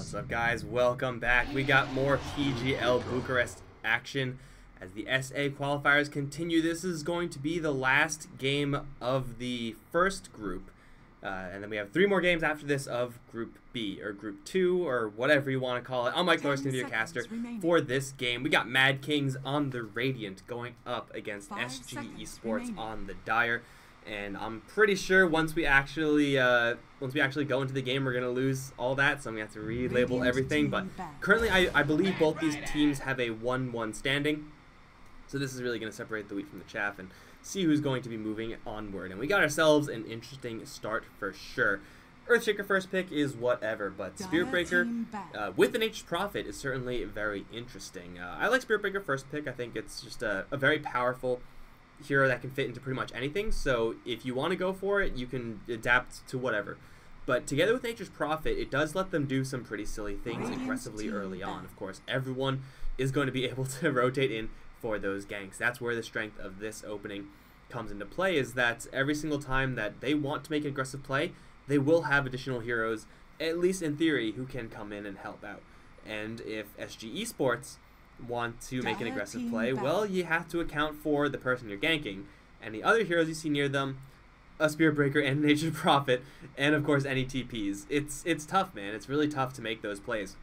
What's up, guys? Welcome back. We got more PGL Bucharest action as the SA qualifiers continue. This is going to be the last game of the first group, and then we have 3 more games after this of Group B, or Group 2, or whatever you want to call it. I'm Mike Lawrence, going to be your caster for this game. We got Mad Kings on the Radiant going up against SG Esports on the Dire. And I'm pretty sure once we actually go into the game, we're gonna lose all that. So I'm gonna have to relabel everything. But currently, I believe both these teams have a 1-1 standing. So this is really gonna separate the wheat from the chaff and see who's going to be moving onward. And we got ourselves an interesting start for sure. Earthshaker first pick is whatever, but Spirit Breaker with the Nature's Prophet is certainly very interesting. I like Spirit Breaker first pick. I think it's just a very powerful hero that can fit into pretty much anything, so if you want to go for it, you can adapt to whatever. But together with Nature's Prophet, it does let them do some pretty silly things aggressively early on. Of course, everyone is going to be able to rotate in for those ganks. That's where the strength of this opening comes into play, is that every single time that they want to make an aggressive play, they will have additional heroes, at least in theory, who can come in and help out. And if SG Esports want to make an aggressive play, well, you have to account for the person you're ganking and the other heroes you see near them, a Spirit Breaker and Nature's Prophet, and of course any TPs. It's tough, man. It's really tough to make those plays.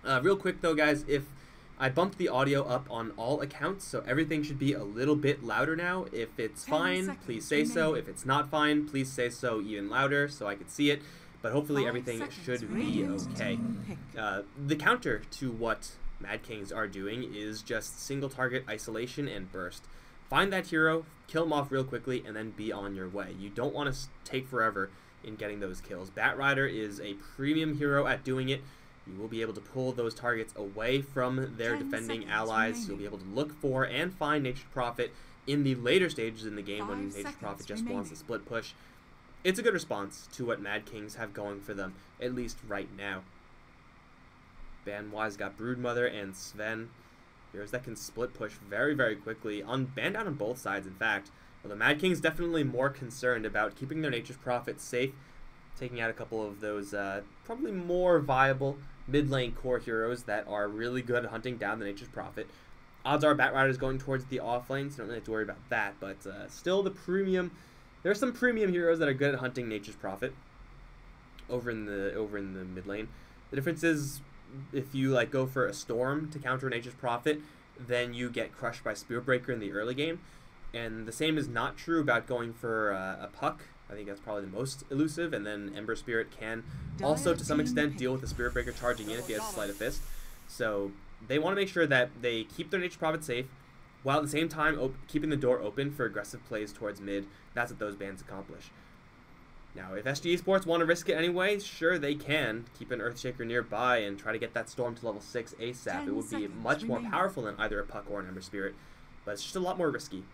Real quick though, guys, if I bumped the audio up on all accounts, so everything should be a little bit louder now. If it's fine, please say so. If it's not fine, please say so even louder so I can see it. But hopefully everything should be okay. The counter to what Mad Kings are doing is just single target isolation and burst. Find that hero, kill him off real quickly, and then be on your way. You don't want to take forever in getting those kills. Batrider is a premium hero at doing it. You will be able to pull those targets away from their defending allies. You'll be able to look for and find Nature's Prophet in the later stages in the game when Nature's Prophet just wants a split push. It's a good response to what Mad Kings have going for them, at least right now. Ban-wise got Broodmother and Sven, heroes that can split push very, very quickly, banned out on both sides, in fact. Well, the Mad King's definitely more concerned about keeping their Nature's Prophet safe, taking out a couple of those probably more viable mid-lane core heroes that are really good at hunting down the Nature's Prophet. Odds are Batrider's going towards the offlane, so don't really have to worry about that, but still the premium. There are some premium heroes that are good at hunting Nature's Prophet over in the mid lane. The difference is, if you go for a Storm to counter Nature's Prophet, then you get crushed by Spirit Breaker in the early game. And the same is not true about going for a Puck. I think that's probably the most elusive. And then Ember Spirit can also, to some extent, deal with the Spirit Breaker charging in if he has a Sleight of Fist. So they want to make sure that they keep their Nature's Prophet safe, while at the same time keeping the door open for aggressive plays towards mid. That's what those bans accomplish. Now, if SG Esports want to risk it anyway, sure, they can. Keep an Earthshaker nearby and try to get that Storm to level 6 ASAP. It would be much more powerful than either a Puck or an Ember Spirit, but it's just a lot more risky.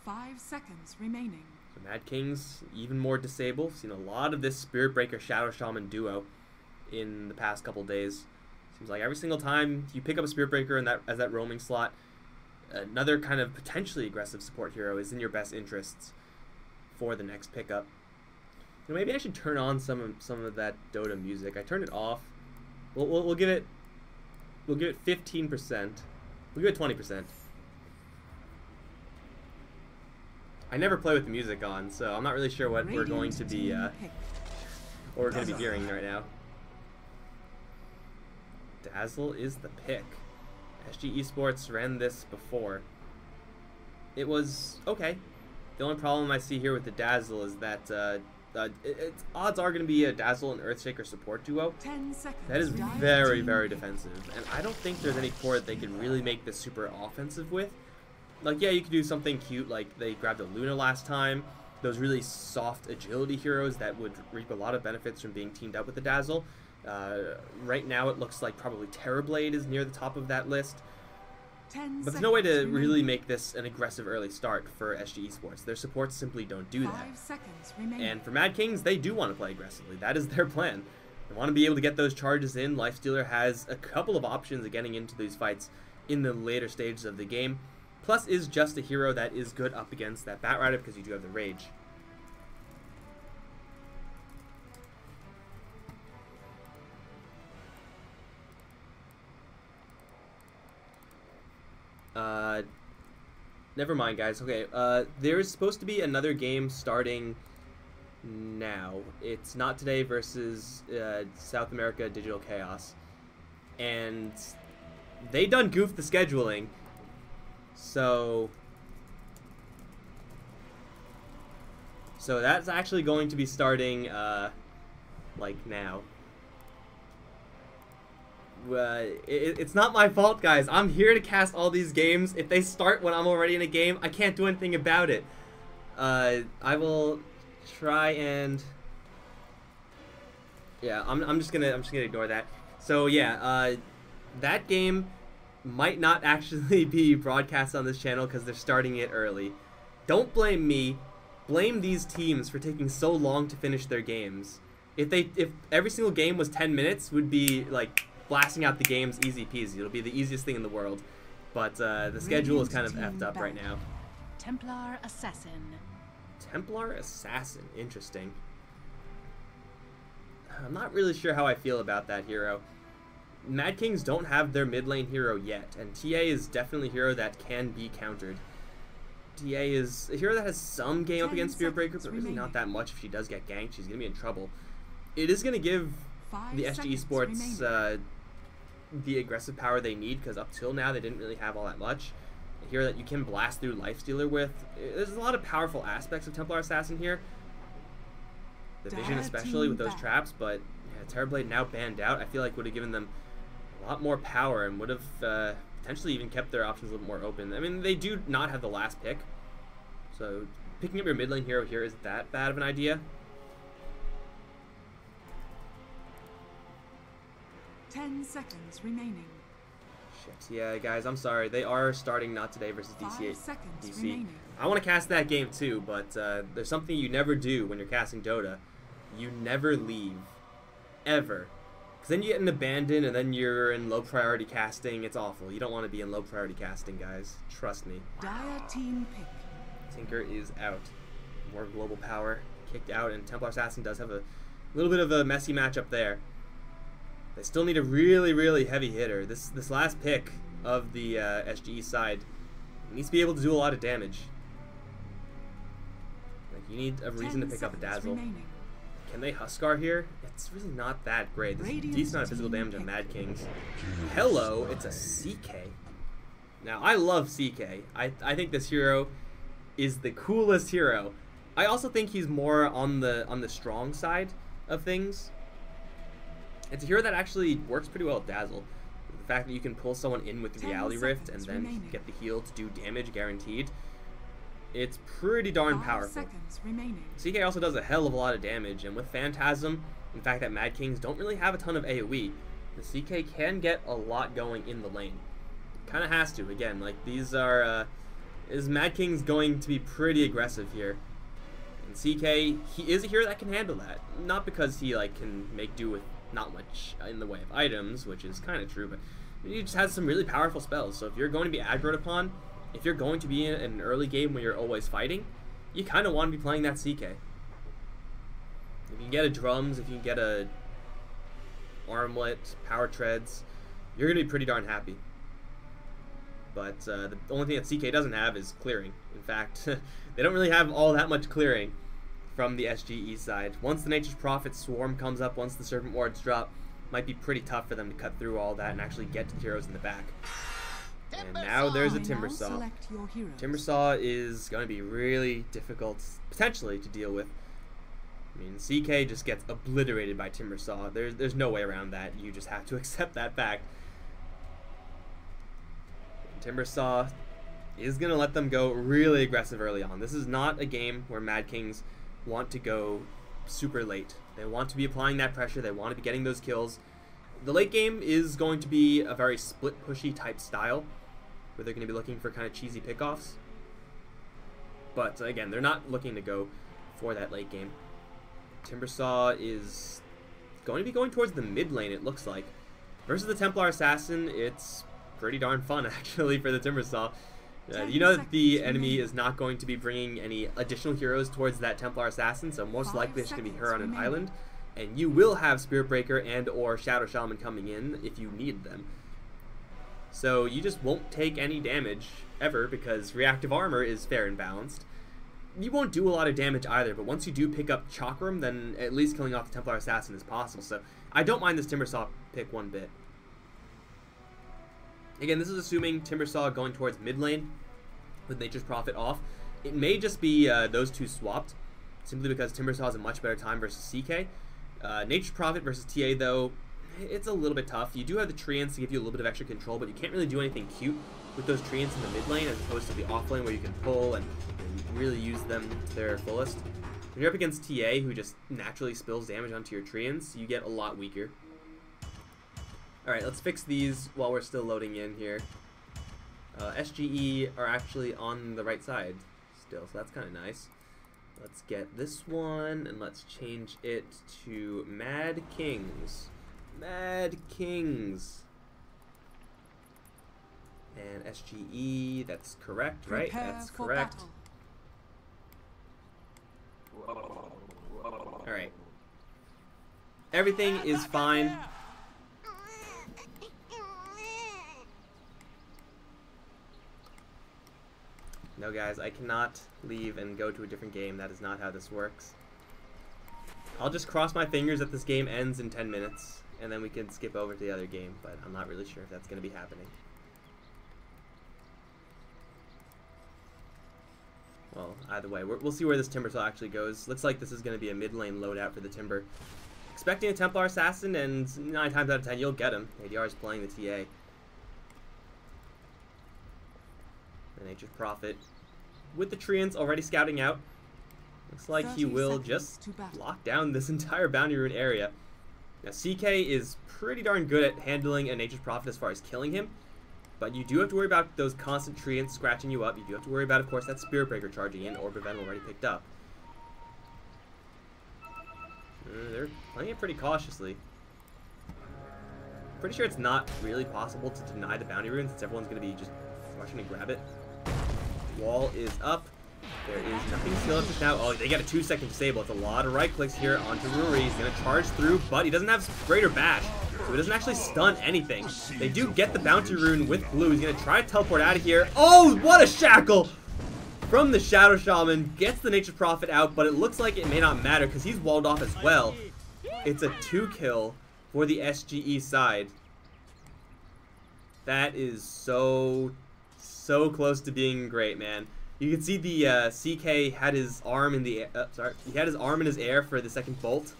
5 seconds remaining. So Mad Kings, even more disabled. Seen a lot of this Spirit Breaker Shadow Shaman duo in the past couple days. Seems like every single time you pick up a Spirit Breaker as that roaming slot, another kind of potentially aggressive support hero is in your best interests for the next pickup. You know, maybe I should turn on some of that Dota music. I turned it off. We'll give it 15%. We'll give it 20%. I never play with the music on, so I'm not really sure what we're going to be hearing right now. Dazzle is the pick. SG Esports ran this before. It was okay. The only problem I see here with the Dazzle is that its odds are going to be a Dazzle and Earthshaker support duo. 10 seconds. That is very, very defensive, and I don't think there's any core that they can really make this super offensive with. Yeah, you could do something cute, like they grabbed a Luna last time. Those really soft agility heroes that would reap a lot of benefits from being teamed up with the Dazzle. Right now it looks like probably Terrorblade is near the top of that list. But there's no way to really make this an aggressive early start for SG Esports. Their supports simply don't do that. 5 seconds remaining. And for Mad Kings, they do want to play aggressively. That is their plan. They want to be able to get those charges in. Lifestealer has a couple of options of getting into these fights in the later stages of the game. Plus is just a hero that is good up against that Batrider because you do have the Rage. Never mind, guys. Okay, there's supposed to be another game starting now. It's not today versus South America Digital Chaos. And they done goofed the scheduling. So that's actually going to be starting, like, now. It's not my fault, guys. I'm here to cast all these games. If they start when I'm already in a game, I can't do anything about it. I will try and... Yeah, I'm just gonna ignore that. So yeah, that game might not actually be broadcast on this channel because they're starting it early. Don't blame me. Blame these teams for taking so long to finish their games. If every single game was 10 minutes, would be like blasting out the games easy peasy. It'll be the easiest thing in the world. But the schedule is kind of effed up right now. Templar Assassin. Templar Assassin. Interesting. I'm not really sure how I feel about that hero. Mad Kings don't have their mid lane hero yet, and TA is definitely a hero that can be countered. TA is a hero that has some game up against Spirit Breaker, but really not that much. If she does get ganked, she's going to be in trouble. It is going to give the SG Esports the aggressive power they need, because up till now they didn't really have all that much. A hero that you can blast through Lifestealer with. There's a lot of powerful aspects of Templar Assassin here. The vision especially with those traps, but yeah, Terrorblade now banned out, I feel like would have given them a lot more power and would have potentially even kept their options a little more open. I mean, they do not have the last pick, so picking up your mid lane hero here isn't that bad of an idea. 10 seconds remaining. Shit, yeah, guys, I'm sorry. They are starting not today versus DC. 5 seconds DC. remaining. I want to cast that game too, but there's something you never do when you're casting Dota. You never leave. Ever. Because then you get an abandon and then you're in low priority casting. It's awful. You don't want to be in low priority casting, guys. Trust me. Dire team pick. Tinker is out. More global power kicked out, and Templar Assassin does have a little bit of a messy matchup there. They still need a really, really heavy hitter. This last pick of the SGE side needs to be able to do a lot of damage. Like, you need a reason to pick up a Dazzle. Remaining. Can they Huskar here? It's really not that great. There's a decent amount of physical damage on Mad Kings. Hello, it's a CK. Now, I love CK. I think this hero is the coolest hero. I also think he's more on the strong side of things. It's a hero that actually works pretty well with Dazzle. The fact that you can pull someone in with Reality Rift and then get the heal to do damage guaranteed. It's pretty darn powerful. 5 seconds remaining. CK also does a hell of a lot of damage, and with Phantasm, the fact that Mad Kings don't really have a ton of AoE, the CK can get a lot going in the lane. Kind of has to, again, like these are, is Mad Kings going to be pretty aggressive here? And CK, he is a hero that can handle that. Not because he like can make do with not much in the way of items, which is kind of true, but he just has some really powerful spells. So if you're going to be aggroed upon, if you're going to be in an early game where you're always fighting, you kind of want to be playing that CK. If you can get a Drums, if you can get a Armlet, Power Treads, you're going to be pretty darn happy. But the only thing that CK doesn't have is clearing. In fact, they don't really have all that much clearing from the SGE side. Once the Nature's Prophet Swarm comes up, once the Serpent Wards drop, might be pretty tough for them to cut through all that and actually get to the heroes in the back. And now there's a Timbersaw. Timbersaw is going to be really difficult, potentially, to deal with. I mean, CK just gets obliterated by Timbersaw. There's no way around that. You just have to accept that fact. And Timbersaw is going to let them go really aggressive early on. This is not a game where Mad Kings want to go super late. They want to be applying that pressure. They want to be getting those kills. The late game is going to be a very split pushy type style, where they're going to be looking for kind of cheesy pickoffs. But again, they're not looking to go for that late game. Timbersaw is going to be going towards the mid lane, it looks like. Versus the Templar Assassin, it's pretty darn fun actually for the Timbersaw. You know that the enemy is not going to be bringing any additional heroes towards that Templar Assassin, so most likely it's going to be her on an island. And you will have Spirit Breaker and or Shadow Shaman coming in if you need them. So you just won't take any damage ever because reactive armor is fair and balanced. You won't do a lot of damage either, but once you do pick up Chakram, then at least killing off the Templar Assassin is possible. So I don't mind this Timbersaw pick one bit. Again, this is assuming Timbersaw going towards mid lane with Nature's Prophet off. It may just be those two swapped, simply because Timbersaw has a much better time versus CK. Nature's Prophet versus TA, though, it's a little bit tough. You do have the Treants to give you a little bit of extra control, but you can't really do anything cute with those Treants in the mid lane as opposed to the off lane where you can pull and really use them to their fullest. When you're up against TA, who just naturally spills damage onto your Treants, you get a lot weaker. Alright, let's fix these while we're still loading in here. SGE are actually on the right side still, so that's kind of nice. Let's get this one, and let's change it to Mad Kings. Mad Kings. And SGE, that's correct, right? That's correct. Alright. Everything is fine. No, guys, I cannot leave and go to a different game. That is not how this works. I'll just cross my fingers that this game ends in 10 minutes, and then we can skip over to the other game, but I'm not really sure if that's going to be happening. Well, either way, we'll see where this Timbersaw actually goes. Looks like this is going to be a mid lane loadout for the Timber. Expecting a Templar Assassin, and 9 times out of 10 you'll get him. ADR is playing the TA. The Nature's Prophet with the Treants already scouting out. Looks like he will just lock down this entire Bounty Rune area. Now CK is pretty darn good at handling a Nature's Prophet as far as killing him, but you do have to worry about those constant Treants scratching you up. You do have to worry about, of course, that Spirit Breaker charging in, or Prevent already picked up. They're playing it pretty cautiously. Pretty sure it's not really possible to deny the Bounty Rune since everyone's going to be just rushing to grab it. Wall is up. There is nothing still up just now. Oh, they got a 2-second disable. It's a lot of right clicks here onto Ruri. He's going to charge through, but he doesn't have Greater Bash, so he doesn't actually stun anything. They do get the Bounty Rune with blue. He's going to try to teleport out of here. Oh, what a shackle from the Shadow Shaman. Gets the Nature's Prophet out, but it looks like it may not matter because he's walled off as well. It's a 2-kill for the SGE side. That is so close to being great, man. You can see the CK had his arm in the he had his arm in his air for the second bolt,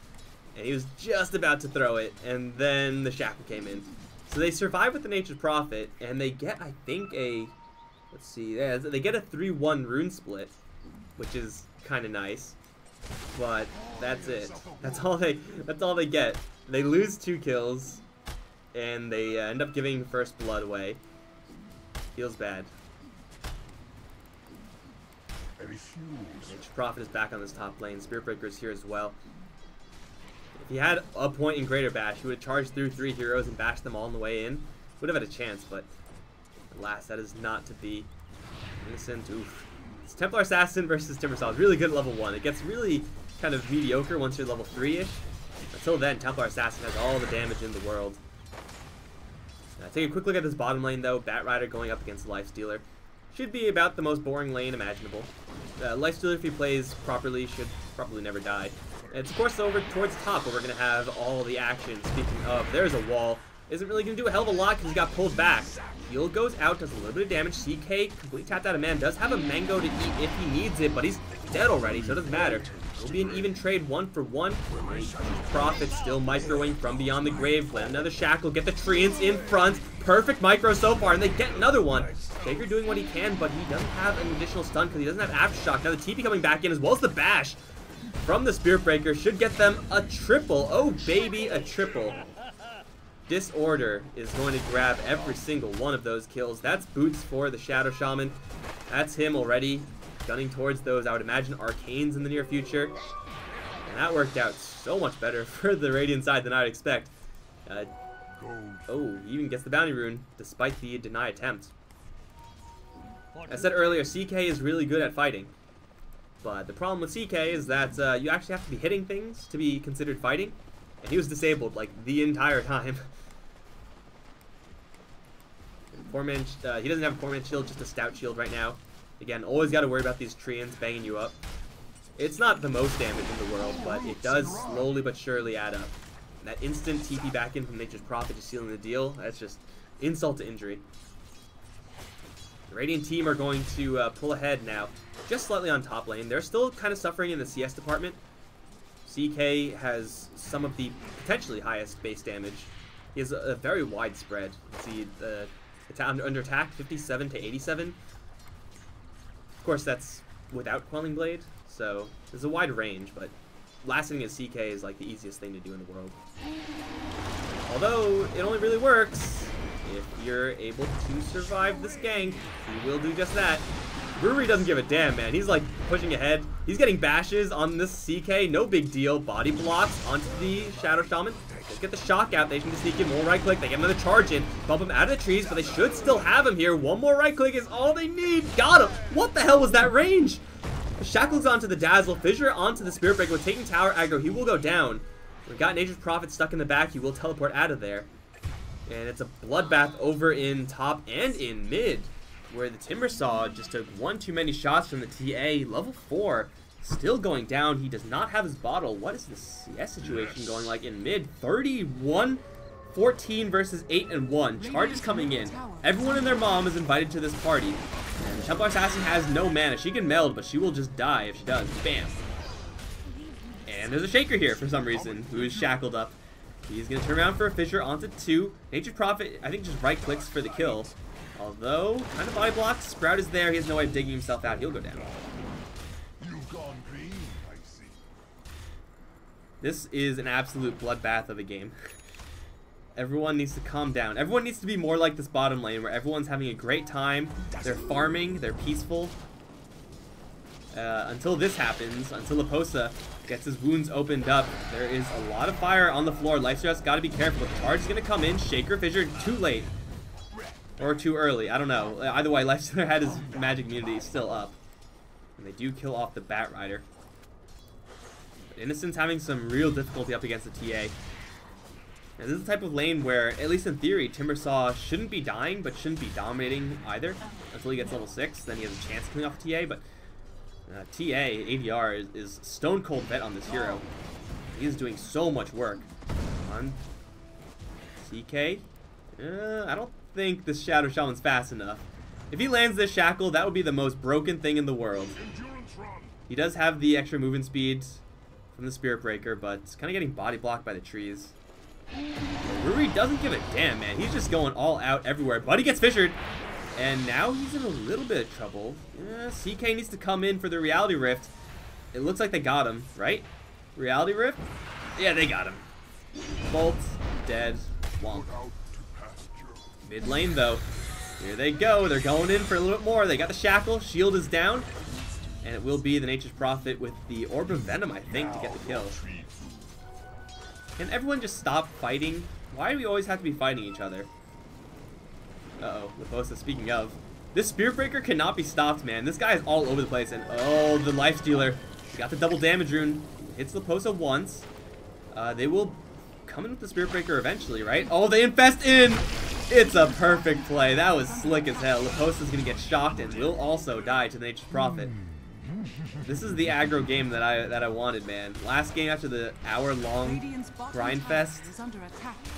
and he was just about to throw it, and then the shackle came in. So they survive with the Nature's Prophet, and they get, I think, a, let's see, yeah, they get a 3-1 rune split, which is kind of nice. But that's it. That's all they get. They lose 2 kills, and they end up giving first blood away. Feels bad. Nature's Prophet is back on this top lane. Spirit Breaker is here as well. If he had a point in Greater Bash, he would have charged through 3 heroes and bashed them all on the way in. Would have had a chance, but alas, that is not to be. Innocent, oof. It's Templar Assassin versus Timbersaw is really good at level 1. It gets really kind of mediocre once you're level 3-ish. Until then, Templar Assassin has all the damage in the world. Take a quick look at this bottom lane, though. Batrider going up against Lifestealer. Should be about the most boring lane imaginable. Lifestealer, if he plays properly, should probably never die. And it's, of course, over towards the top where we're going to have all the action. Speaking of, there's a wall. Isn't really going to do a hell of a lot because he got pulled back. Shield goes out, does a little bit of damage. CK, completely tapped out of man, does have a mango to eat if he needs it, but he's dead already, so it doesn't matter. It'll be an even trade 1-for-1. Prophet still microing from beyond the grave. Let another shackle, get the Treants in front. Perfect micro so far, and they get another one. Shaker doing what he can, but he doesn't have an additional stun because he doesn't have Aftershock. Now the TP coming back in as well as the bash from the Spirit Breaker should get them a triple. Oh baby, a triple. Disorder is going to grab every single one of those kills. That's boots for the Shadow Shaman. That's him already gunning towards those, I would imagine, Arcanes in the near future. And that worked out so much better for the Radiant side than I'd expect. Oh, he even gets the Bounty Rune despite the deny attempt. I said earlier, CK is really good at fighting. But the problem with CK is that you actually have to be hitting things to be considered fighting. And he was disabled like the entire time. 4-man, he doesn't have a 4-man shield, just a stout shield right now. Again, always got to worry about these treants banging you up. It's not the most damage in the world, but it does slowly but surely add up. And that instant TP back in from Nature's Prophet just sealing the deal, that's just insult to injury. The Radiant team are going to pull ahead now, just slightly on top lane. They're still kind of suffering in the CS department. CK has some of the potentially highest base damage. He has a very wide spread. See, under attack, 57 to 87. Of course, that's without Quelling Blade, so there's a wide range, but lasting as CK is like the easiest thing to do in the world. Although, it only really works if you're able to survive this gank. He will do just that. Brewery doesn't give a damn, man. He's like pushing ahead. He's getting bashes on this CK. No big deal. Body blocks onto the Shadow Shaman. Let's get the shock out. They can just sneak in. More right click. They get another charge in. Bump him out of the trees, but they should still have him here. One more right click is all they need. Got him. What the hell was that range? Shackles onto the Dazzle. Fissure onto the Spirit Breaker. With taking tower aggro, he will go down. We've got Nature's Prophet stuck in the back. He will teleport out of there. And it's a bloodbath over in top and in mid, where the Timbersaw just took one too many shots from the TA. Level 4, still going down. He does not have his bottle. What is the CS situation going like in mid? 31, 14 versus 8 and 1. Charges coming in. Everyone and their mom is invited to this party. And the Templar Assassin has no mana. She can meld, but she will just die if she does. Bam. And there's a Shaker here for some reason, who is shackled up. He's going to turn around for a Fissure onto 2. Nature's Prophet, I think, just right clicks for the kill. Although, kind of body blocks. Sprout is there. He has no way of digging himself out. He'll go down. This is an absolute bloodbath of a game. Everyone needs to calm down. Everyone needs to be more like this bottom lane, where everyone's having a great time. They're farming. They're peaceful. Until this happens, until Laposa gets his wounds opened up, there is a lot of fire on the floor. Lifesteal's got to be careful. The charge is going to come in. Shaker, Fissure, too late. Or too early, I don't know. Either way, Lifestealer had his magic immunity still up. And they do kill off the Bat Rider. But Innocent's having some real difficulty up against the TA. Now, this is the type of lane where, at least in theory, Timbersaw shouldn't be dying, but shouldn't be dominating either. Until he gets level 6, then he has a chance of killing off TA, but TA, ADR, is stone cold bet on this hero. He is doing so much work. On CK. I don't think this Shadow Shaman's fast enough. If he lands this shackle, that would be the most broken thing in the world. He does have the extra movement speed from the Spirit Breaker, but it's kind of getting body blocked by the trees. Ruri doesn't give a damn, man. He's just going all out everywhere. But he gets fissured. And now he's in a little bit of trouble. CK needs to come in for the Reality Rift. It looks like they got him, right? Reality Rift? Yeah, they got him. Bolt, dead, womp. Mid lane, though. Here they go. They're going in for a little bit more. They got the shackle. Shield is down. And it will be the Nature's Prophet with the Orb of Venom, I think, to get the kill. Can everyone just stop fighting? Why do we always have to be fighting each other? Uh-oh, Laposa, speaking of. This Spirit Breaker cannot be stopped, man. This guy is all over the place. And, oh, the Life Stealer. He got the double damage rune. Hits Laposa once. They will come in with the Spirit Breaker eventually, right? Oh, they infest in! It's a perfect play. That was slick as hell. Laposa's going to get shocked and will also die to the Nature's Prophet. This is the aggro game that I wanted, man. Last game after the hour-long grind fest,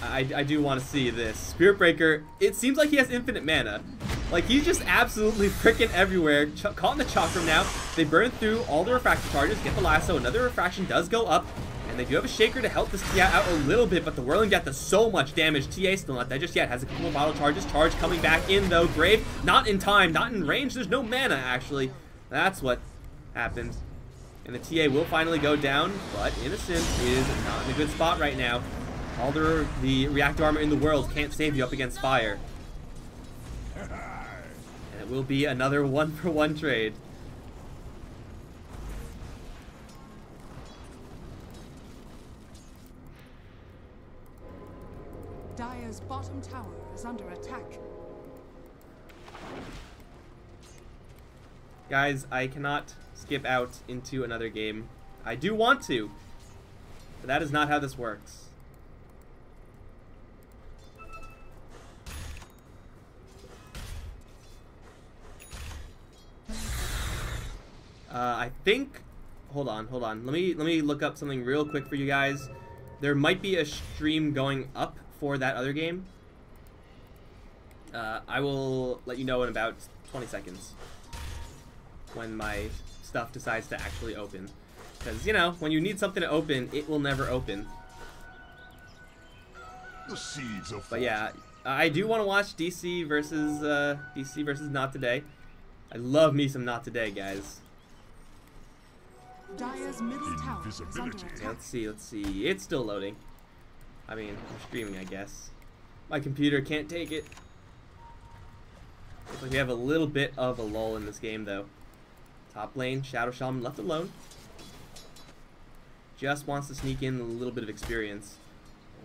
I do want to see this. Spirit Breaker, it seems like he has infinite mana. Like, he's just absolutely freaking everywhere. Caught in the chakram now. They burn through all the refraction charges, get the lasso. Another refraction does go up. And they do have a Shaker to help this TA out a little bit, but the Whirling Death does so much damage. TA still not dead just yet. Has a couple of bottle charges. Charge coming back in, though. Grave, not in time, not in range. There's no mana, actually. That's what happens. And the TA will finally go down, but Innocent is not in a good spot right now. All the reactor armor in the world can't save you up against fire. And it will be another 1-for-1 trade. Dire's bottom tower is under attack. Guys, I cannot skip out into another game. I do want to, but that is not how this works. I think. Hold on. Let me look up something real quick for you guys. There might be a stream going up for that other game. I will let you know in about 20 seconds when my stuff decides to actually open. Because, you know, when you need something to open, it will never open. The seeds of But yeah, I do want to watch DC versus Not Today. I love me some Not Today, guys. Dire's middle tower is under Invisibility. attack. Let's see. It's still loading. I mean, I'm streaming, I guess. My computer can't take it. Looks like we have a little bit of a lull in this game, though. Top lane, Shadow Shaman left alone. Just wants to sneak in a little bit of experience.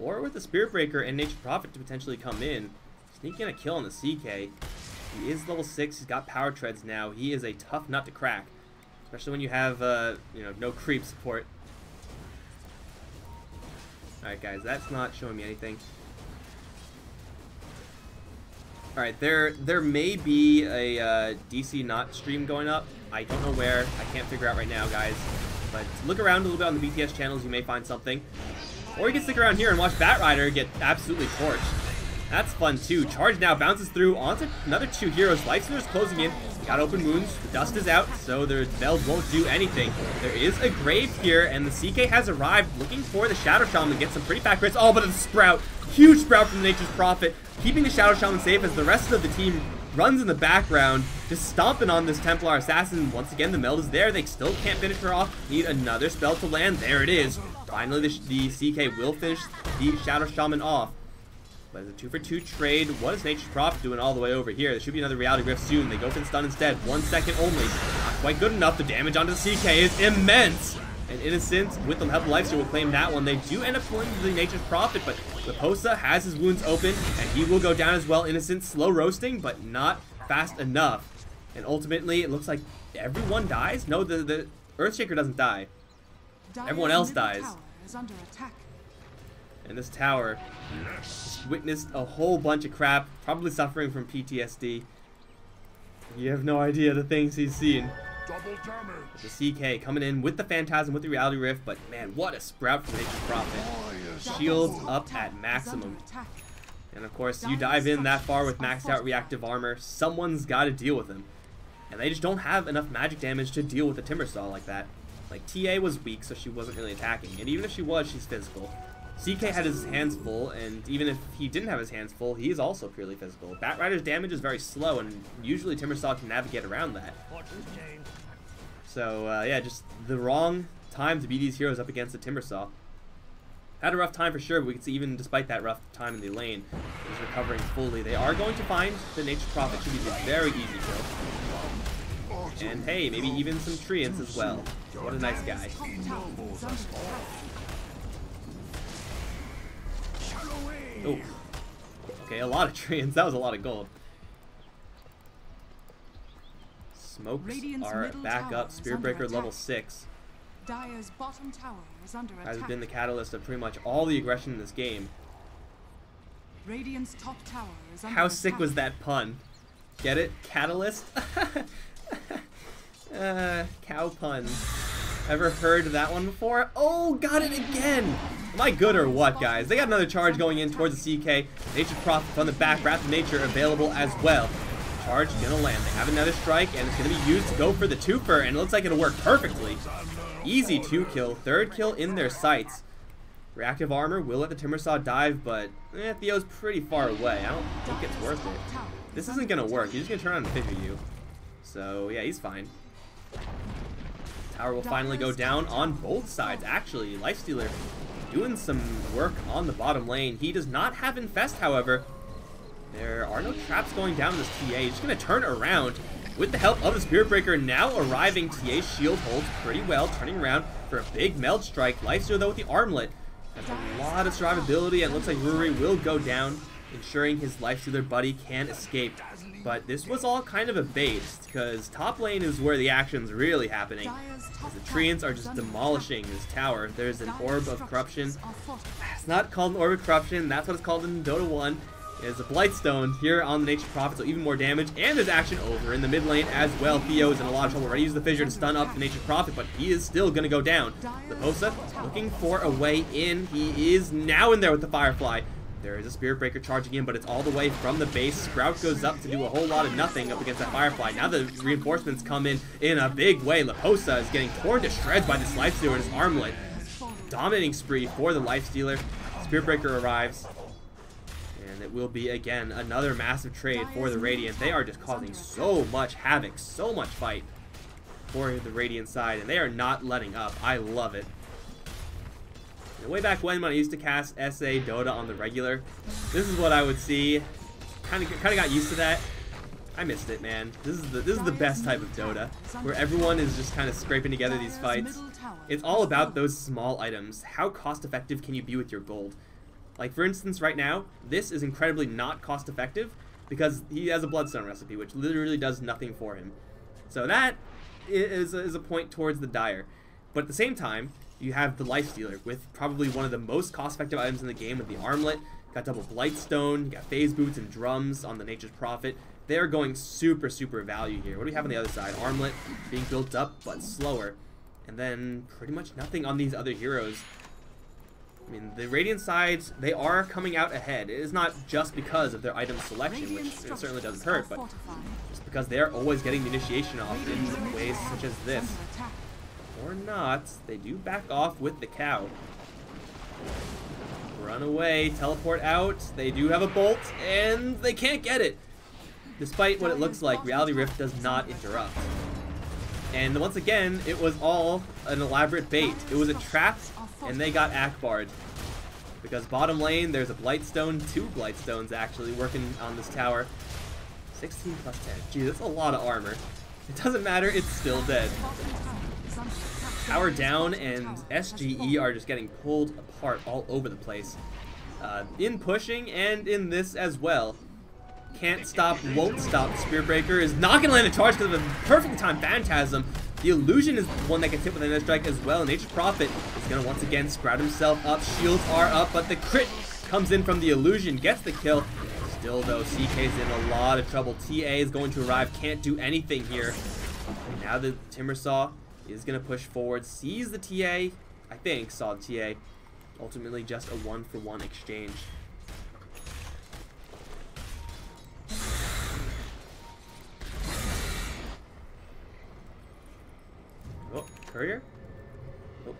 Or with the Spirit Breaker and Nature Prophet to potentially come in. Sneak in a kill on the CK. He is level 6. He's got power treads now. He is a tough nut to crack. Especially when you have, you know, no creep support. Alright, guys, that's not showing me anything. Alright, there may be a DC Not stream going up. I don't know where. I can't figure out right now, guys. But look around a little bit on the BTS channels. You may find something. Or you can stick around here and watch Batrider get absolutely torched. That's fun, too. Charge now bounces through onto another 2 heroes. Lifestealer's closing in. Got open wounds. The dust is out, so the Veld won't do anything. There is a grave here, and the CK has arrived looking for the Shadow Shaman to get some pretty fat crits. Oh, but it's a Sprout. Huge Sprout from the Nature's Prophet, keeping the Shadow Shaman safe as the rest of the team runs in the background, just stomping on this Templar Assassin. Once again, the meld is there. They still can't finish her off. Need another spell to land. There it is. Finally, the CK will finish the Shadow Shaman off. But it's a 2-for-2 trade. What is Nature's Prophet doing all the way over here? There should be another Reality Rift soon. They go for the stun instead. 1 second only. Not quite good enough. The damage onto the CK is immense. And Innocent, with the help of Lifesteal, will claim that one. They do end up pulling the Nature's Prophet, but Leposa has his wounds open, and he will go down as well. Innocent slow roasting, but not fast enough. And ultimately, it looks like everyone dies. No, the Earthshaker doesn't die. Everyone else dies. Tower is under attack. And this tower witnessed a whole bunch of crap, probably suffering from PTSD. You have no idea the things he's seen. double damage. The CK coming in with the Phantasm, with the Reality Rift, but man, what a Sprout from Nature's Prophet. Shields up at maximum. And of course, you dive in that far with maxed out reactive armor, someone's got to deal with him. And they just don't have enough magic damage to deal with the Timbersaw like that. Like, TA was weak, so she wasn't really attacking. And even if she was, she's physical. CK had his hands full, and even if he didn't have his hands full, he is also purely physical. Batrider's damage is very slow, and usually Timbersaw can navigate around that. So, yeah, just the wrong time to beat these heroes up against the Timbersaw. Had a rough time for sure, but we can see even despite that rough time in the lane, he's recovering fully. They are going to find the Nature's Prophet. Should be a very easy kill. And hey, maybe even some Treants as well. What a nice guy. Oh. Okay, a lot of Treants. That was a lot of gold. Smokes are back up. Spirit Breaker level 6. Dire's bottom tower is under attack. Has been the catalyst of pretty much all the aggression in this game. Radiant's top tower is under How attack. sick was that pun? Get it? Catalyst? Cow pun. Ever heard that one before? Oh, got it again! Am I good or what, guys? They got another charge going in towards the CK. Nature's Prophet from the back. Wrath of Nature available as well. Charge gonna land. They have another strike, and it's gonna be used to go for the twofer, and it looks like it'll work perfectly. Easy 2-kill. 3rd kill in their sights. Reactive armor will let the Timbersaw dive, but Theo's pretty far away. I don't think it's worth it. This isn't gonna work. He's just gonna turn on and figure you. So yeah, he's fine. Tower will finally go down on both sides. Actually, Lifestealer doing some work on the bottom lane. He does not have Infest, however. There are no traps going down in this TA. He's just gonna turn around. With the help of the Spirit Breaker now arriving, TA's shield holds pretty well, turning around for a big meld strike. Lifestealer, though, with the armlet has a lot of survivability, and it looks like Ruri will go down, ensuring his Lifestealer buddy can escape. But this was all kind of a bait, because top lane is where the action's really happening. As the Treants are just demolishing this tower. There's an Orb of Corruption. It's not called an Orb of Corruption, that's what it's called in Dota 1. is a Blightstone here on the Nature's Prophet, so even more damage, and there's action over in the mid lane as well. Theo is in a lot of trouble. Already used the Fissure to stun up the Nature's Prophet, but he is still going to go down. Leposa looking for a way in. He is now in there with the Firefly. There is a Spirit Breaker charging in, but it's all the way from the base. Sprout goes up to do a whole lot of nothing up against that Firefly. Now the reinforcements come in a big way. Leposa is getting torn to shreds by this Lifestealer and his armlet. Dominating spree for the Lifestealer. Spirit Breaker arrives. And it will be, again, another massive trade for the Radiant. They are just causing so much havoc, so much fight for the Radiant side, and they are not letting up. I love it. Way back when I used to cast SA Dota on the regular, this is what I would see. Kind of got used to that. I missed it, man. This is the best type of Dota, where everyone is just kind of scraping together these fights. It's all about those small items. How cost effective can you be with your gold? Like, for instance, right now, this is incredibly not cost effective because he has a Bloodstone recipe, which literally does nothing for him. So that is a point towards the Dire. But at the same time, you have the Lifestealer with probably one of the most cost-effective items in the game with the Armlet. Got double Blightstone, you got Phase Boots and Drums on the Nature's Prophet. They're going super, super value here. What do we have on the other side? Armlet being built up, but slower. And then pretty much nothing on these other heroes. I mean, the Radiant sides, they are coming out ahead. It is not just because of their item selection, which it certainly doesn't hurt, but just because they're always getting the initiation off in ways such as this. Or not, they do back off with the cow. Run away, teleport out, they do have a bolt, and they can't get it. Despite what it looks like, Reality Rift does not interrupt. And once again, it was all an elaborate bait. It was a trap, and they got Akbar'd. Because bottom lane, there's a Blightstone, 2 Blightstones actually, working on this tower. 16 plus 10. Gee, that's a lot of armor. It doesn't matter, it's still dead. Tower down, and SGE are just getting pulled apart all over the place. In pushing, and in this as well. Can't stop, won't stop. Spirit Breaker is not going to land a charge because of a perfectly timed Phantasm. The Illusion is one that gets hit with an Strike as well. Nature's Prophet is going to once again sprout himself up. Shields are up, but the crit comes in from the Illusion. Gets the kill. Still, though, CK's in a lot of trouble. TA is going to arrive. Can't do anything here. And now the Timbersaw is going to push forward. Sees the TA. I think saw the TA. Ultimately, just a 1-for-1 exchange. Oh, Courier? Oh,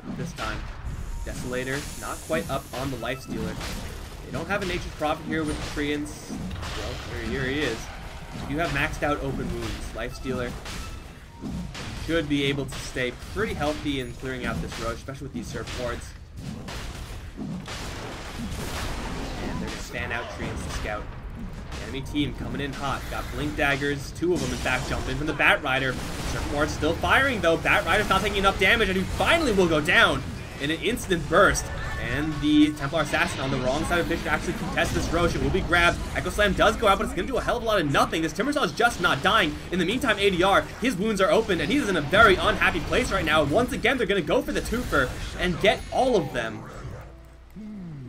not this time. Desolator, not quite up on the Lifestealer. They don't have a Nature's Prophet here with the Treants. Well, here he is. You have maxed out open wounds. Lifestealer should be able to stay pretty healthy in clearing out this roach, especially with these Surf Wards. And they're going to stand out Treants to scout. Enemy team coming in hot. Got Blink Daggers. 2 of them, in fact, jump in from the Bat Rider. Surf Ward's still firing, though. Bat Rider's not taking enough damage, and he finally will go down in an instant burst. And the Templar Assassin on the wrong side of the pitch to actually contest this Roche. It will be grabbed. Echo Slam does go out, but it's going to do a hell of a lot of nothing. This Timbersaw is just not dying. In the meantime, ADR, his wounds are open, and he's in a very unhappy place right now. Once again, they're going to go for the twofer and get all of them.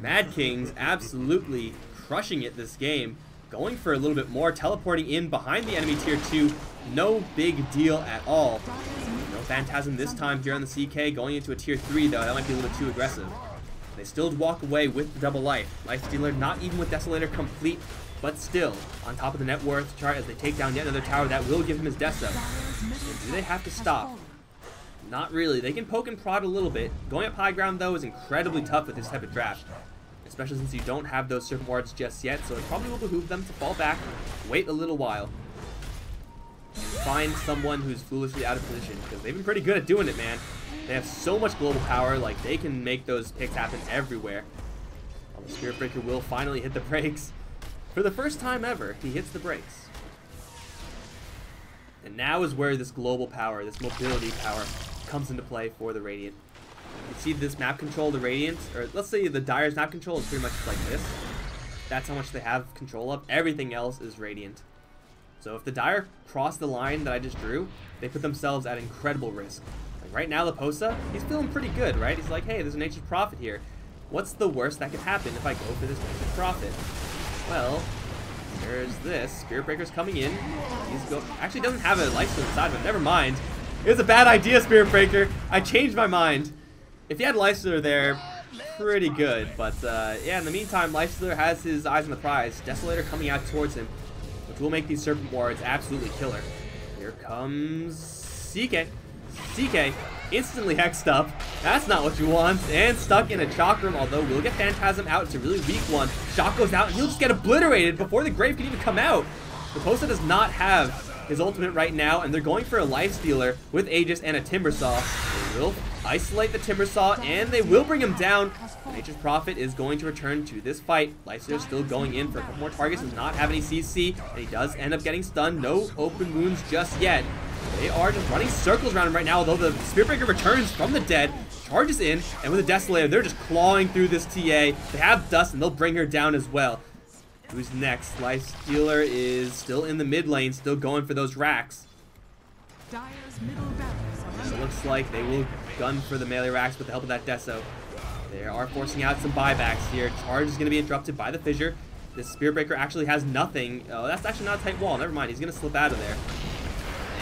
Mad Kings absolutely crushing it this game. Going for a little bit more, teleporting in behind the enemy tier 2. No big deal at all. No Phantasm this time here on the CK. Going into a tier 3, though, that might be a little bit too aggressive. They still walk away with the double life. Lifestealer not even with Desolator complete, but still on top of the net worth chart as they take down yet another tower that will give him his Deso. And do they have to stop? Not really. They can poke and prod a little bit. Going up high ground, though, is incredibly tough with this type of draft. Especially since you don't have those Serpent Wards just yet, so it probably will behoove them to fall back, wait a little while, and find someone who's foolishly out of position, because they've been pretty good at doing it, man. They have so much global power, like, they can make those picks happen everywhere. Well, the Spirit Breaker will finally hit the brakes. For the first time ever, he hits the brakes. And now is where this global power, this mobility power, comes into play for the Radiant. You see this map control, the Radiant, or let's say the Dire's map control is pretty much like this. That's how much they have control of. Everything else is Radiant. So if the Dire cross the line that I just drew, they put themselves at incredible risk. Like right now, Leposa, he's feeling pretty good, right? He's like, hey, there's a Nature's Prophet here. What's the worst that could happen if I go for this Nature's Prophet? Well, there's this. Spirit Breaker's coming in. Actually doesn't have a Lifesteal inside of him. Never mind. It was a bad idea, Spirit Breaker. I changed my mind. If he had Lifestealer there, pretty good. But yeah, in the meantime, Lifestealer has his eyes on the prize. Desolator coming out towards him, which will make these Serpent Wards absolutely killer. Here comes CK. CK instantly hexed up. That's not what you want. And stuck in a Chalk Room, although we'll get Phantasm out. It's a really weak one. Shock goes out, and he'll just get obliterated before the Grave can even come out. Raposa does not have his ultimate right now, and they're going for a Lifestealer with Aegis and a Timbersaw. They will isolate the Timbersaw, and they will bring him down. Nature's Prophet is going to return to this fight. Lifestealer still going in for a couple more targets, does not have any CC, and he does end up getting stunned. No open wounds just yet. They are just running circles around him right now, although the Spirit Breaker returns from the dead, charges in, and with the Desolator, they're just clawing through this TA. They have Dust, and they'll bring her down as well. Who's next? Lifestealer is still in the mid lane, still going for those racks. Dire's middle barracks are It looks like they will gun for the melee racks with the help of that Deso. They are forcing out some buybacks here. Charge is going to be interrupted by the Fissure. This Spirit Breaker actually has nothing. Oh, that's actually not a tight wall. Never mind. He's going to slip out of there.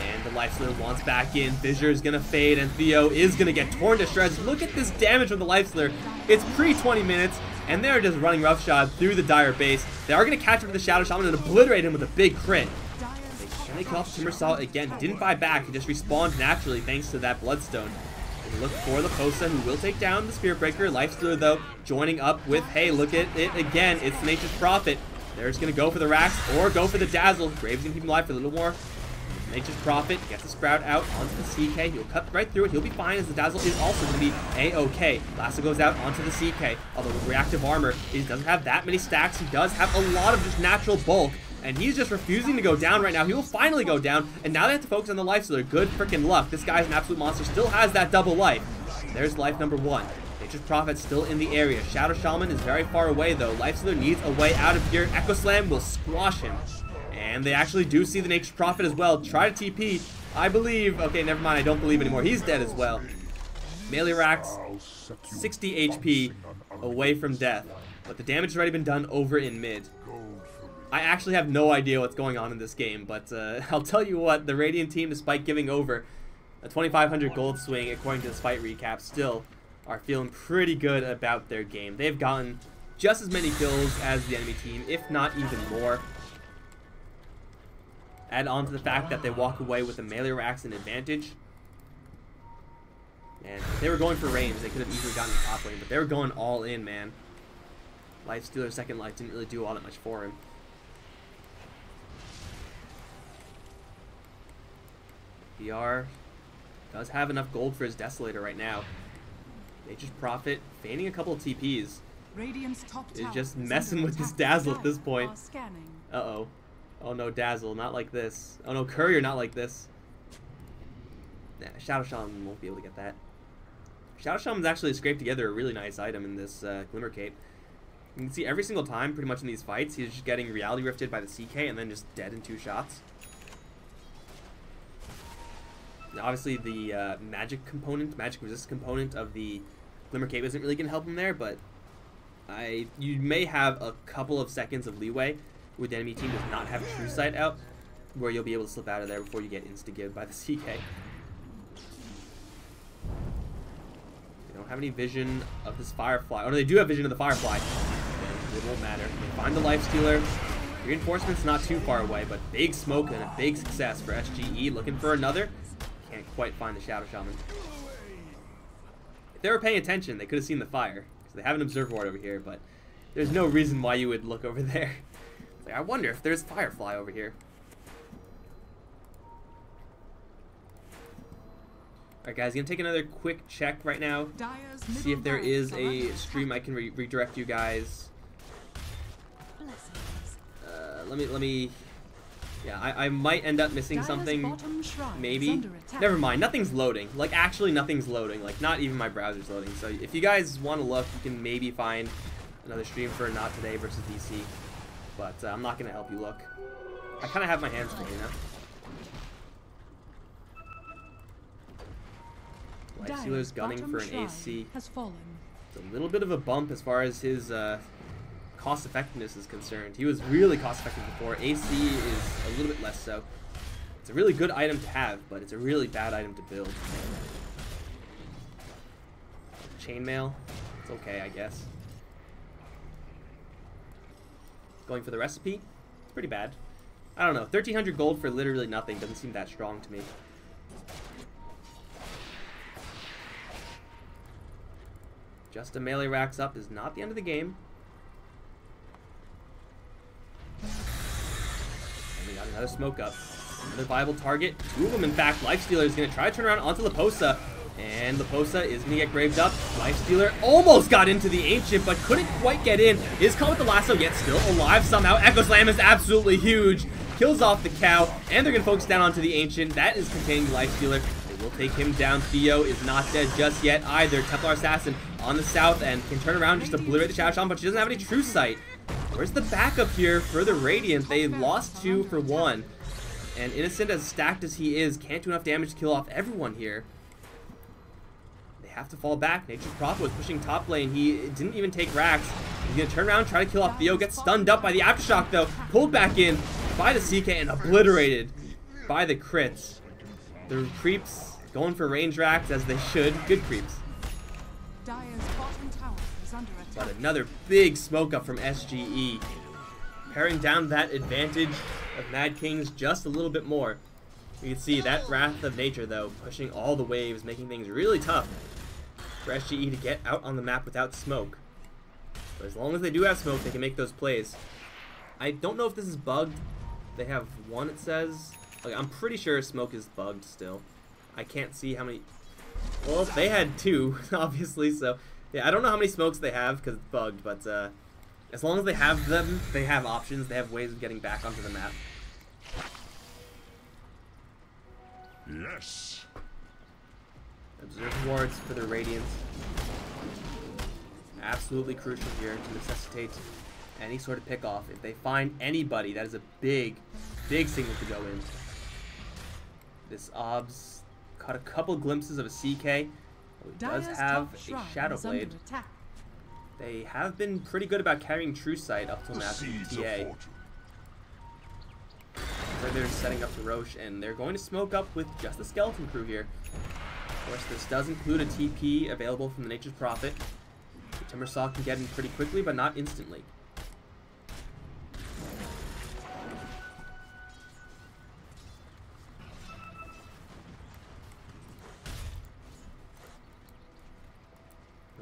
And the Lifestealer wants back in. Fissure is going to fade, and Theo is going to get torn to shreds. Look at this damage from the Lifestealer. It's pre-20 minutes, and they're just running roughshod through the Dire base. They are going to catch up with the Shadow Shaman and obliterate him with a big crit. They kill off Timbersaw again. He didn't buy back. He just respawned naturally thanks to that Bloodstone. They look for Laposa, who will take down the Spirit Breaker. Lifestealer, though, joining up with, hey, look at it again. It's Nature's Prophet. They're just going to go for the racks or go for the Dazzle. Graves going to keep him alive for a little more. Nature's Prophet gets the Sprout out onto the CK. He'll cut right through it. He'll be fine, as the Dazzle is also going to be A-OK. Lasso goes out onto the CK. Although with reactive armor, he doesn't have that many stacks. He does have a lot of just natural bulk. And he's just refusing to go down right now. He will finally go down. And now they have to focus on the Lifestealer. Good freaking luck. This guy's an absolute monster. Still has that double life. There's life number one. Nature's Prophet still in the area. Shadow Shaman is very far away, though. Lifestealer needs a way out of here. Echo Slam will squash him. And they actually do see the Nature's Prophet as well. Try to TP. I believe. Okay, never mind. I don't believe anymore. He's dead as well. Melee racks, 60 HP away from death. But the damage has already been done over in mid. I actually have no idea what's going on in this game, but I'll tell you what, the Radiant team, despite giving over a 2,500 gold swing, according to this fight recap, still are feeling pretty good about their game. They've gotten just as many kills as the enemy team, if not even more. Add on to the fact that they walk away with the melee racks an advantage. And if they were going for range, they could have easily gotten the top lane, but they were going all in, man. Lifestealer's second life didn't really do all that much for him. VR does have enough gold for his Desolator right now. Nature's Prophet feigning a couple of TPs. Radiant's top Is tower just is messing under with this attack. Dazzle at this Dire point. are scanning. Uh-oh. Oh no, Dazzle, not like this. Oh no, Courier, not like this. Nah, Shadow Shaman won't be able to get that. Shadow Shaman's actually scraped together a really nice item in this Glimmer Cape. You can see every single time, pretty much in these fights, he's just getting Reality Rifted by the CK and then just dead in 2 shots. Now, obviously, the magic resist component of the Glimmer Cape isn't really going to help him there, but you may have a couple of seconds of leeway where the enemy team does not have True Sight out, where you'll be able to slip out of there before you get insta-gived by the CK. They don't have any vision of this Firefly. Oh no, they do have vision of the Firefly. It won't matter. They find the Lifestealer. Reinforcement's not too far away, but big smoke and a big success for SGE. Looking for another. Can't quite find the Shadow Shaman. If they were paying attention, they could have seen the fire. So they have an observer ward over here, but there's no reason why you would look over there. It's like, I wonder if there's Firefly over here. Alright guys, gonna take another quick check right now. Dire's See if there middle is barracks are a under stream I attack. can redirect you guys. Blessings. Let me. Yeah, I might end up missing Dire's something. bottom shrine is Maybe. under attack. Never mind. Nothing's loading. Like, actually, nothing's loading. Like, not even my browser's loading. So, if you guys want to look, you can maybe find another stream for Not Today versus DC. But I'm not going to help you look. I kind of have my hands full, you know? Lifestealer's gunning bottom for an shrine AC. has fallen. It's a little bit of a bump as far as his cost effectiveness is concerned. He was really cost effective before. AC is a little bit less so. It's a really good item to have, but it's a really bad item to build. Chainmail, it's okay, I guess. Going for the recipe, it's pretty bad. I don't know, 1,300 gold for literally nothing doesn't seem that strong to me. Just a melee racks up is not the end of the game. And we got another smoke up. Another viable target. Two of them, in fact. Lifestealer is going to try to turn around onto Leposa. And Leposa is going to get graved up. Lifestealer almost got into the Ancient, but couldn't quite get in. Is caught with the lasso, yet still alive somehow. Echo Slam is absolutely huge. Kills off the cow, and they're going to focus down onto the Ancient. That is containing Lifestealer. They will take him down. Theo is not dead just yet either. Templar Assassin on the south end can turn around, just obliterate the Shadow Shaman, but she doesn't have any true sight. Where's the backup here for the Radiant? They lost 2 for 1. And Innocent, as stacked as he is, can't do enough damage to kill off everyone here. They have to fall back. Nature's Prophet was pushing top lane. He didn't even take racks. He's going to turn around, try to kill off Theo. Gets stunned up by the Aftershock, though. Pulled back in by the CK and obliterated by the crits. The creeps going for range racks, as they should. Good creeps. Dire's bottom tower is under attack. But another big smoke up from SGE. Paring down that advantage of Mad Kings just a little bit more. You can see that Wrath of Nature, though, pushing all the waves, making things really tough for SGE to get out on the map without smoke. But as long as they do have smoke, they can make those plays. I don't know if this is bugged. They have 1, it says. Like, I'm pretty sure smoke is bugged still. I can't see how many... Well, they had 2, obviously, so... Yeah, I don't know how many smokes they have because it's bugged, but as long as they have them, they have options. They have ways of getting back onto the map. Yes. Observe wards for the Radiance. Absolutely crucial here to necessitate any sort of pick off. If they find anybody, that is a big, big signal to go in. This Obs caught a couple glimpses of a CK. He does have a Shadow Blade. They have been pretty good about carrying True Sight up till now to TA. Where they're setting up the Roche, and they're going to smoke up with just the Skeleton Crew here. Of course, this does include a TP available from the Nature's Prophet. The Timbersaw can get in pretty quickly, but not instantly.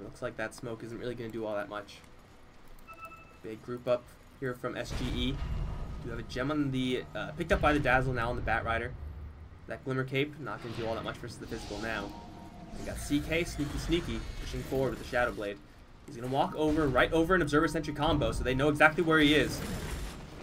Looks like that smoke isn't really going to do all that much. Big group up here from SGE. Do have a gem on the picked up by the Dazzle now on the Batrider. That Glimmer Cape not going to do all that much versus the physical now. We got CK sneaky pushing forward with the Shadow Blade. He's going to walk over right over an Observer Sentry combo, so they know exactly where he is.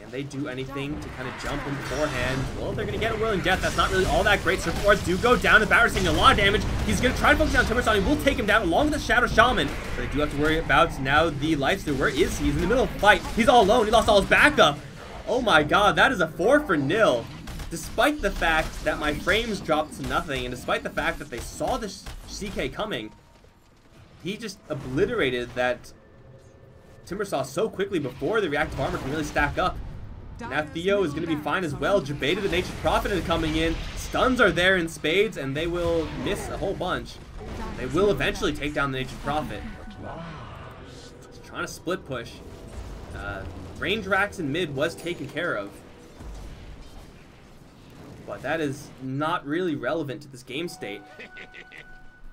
And they do anything to kind of jump him beforehand. Well, they're going to get a Whirling Death. That's not really all that great. Surf Wards do go down. The Batrider's taking a lot of damage. He's going to try to focus down Timbersaw. He will take him down along with the Shadow Shaman. But they do have to worry about now the Lifesteal. Where is he? He's in the middle of the fight. He's all alone. He lost all his backup. Oh my god, that is a 4-for-0. Despite the fact that my frames dropped to nothing, and despite the fact that they saw this CK coming, he just obliterated that Timbersaw so quickly before the reactive armor can really stack up. Now Theo is going to be fine as well. Jabeta the Nature's Prophet is coming in. Stuns are there in spades, and they will miss a whole bunch. They will eventually take down the Nature's Prophet. Just trying to split push. Range racks in mid was taken care of. But that is not really relevant to this game state.